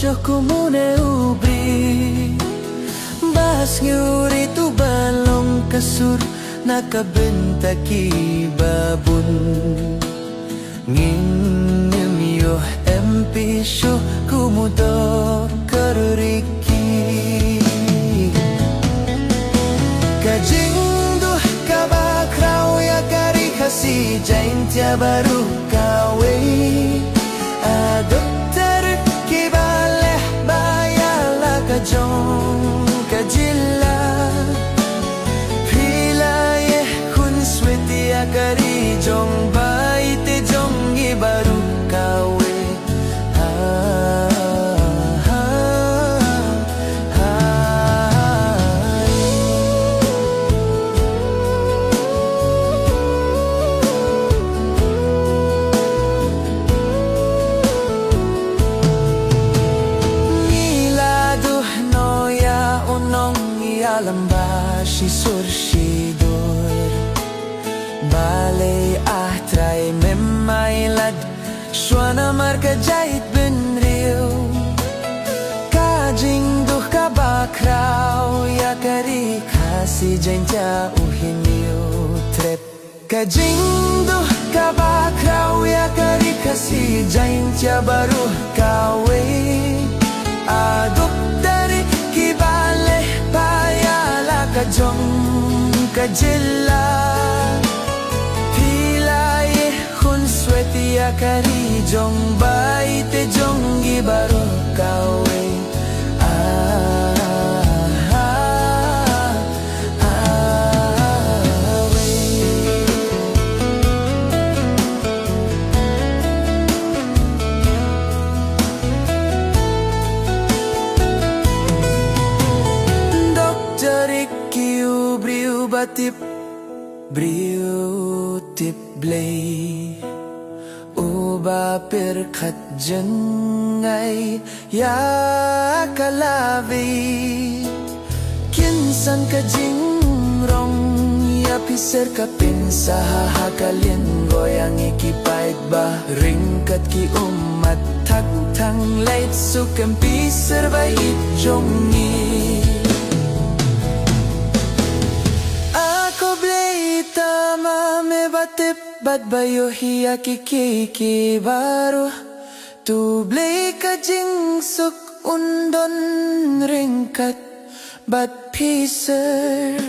syokku mune ubri Bas nguri tu balong kasur nakabentaki babun Nginem yo empi syokku mudo keriki Kajing duh kabakrau ya kari kasih jain tia baru kawe Dokter kibaleh bayala kajong kajila Pilaye kun sweti akari jong baite jong ibaru kawe Lambashi surshidor Balay ahtray memailad Shwana marka jahit benriu Kajing duh kabakrau Ya kari kasi jentya uhiniu Trep Kajing duh kabakrau Ya kari kasi jentya baru kawe Aduk dari kibale kajong kajila Pilaye hun sweti akari jong baite jong gibaro kawe Batip briu tip blay Uba pirkat jengay ya kalavi Kinsan ka jingrong ya piser ka pinsa hakalin goyang ikipait ba ringkat ki umat tak tang lait sukam piser ba itjongi Batip bat bayo hiya kiki baru Tu blay ka jingsuk undon ringkat bat piser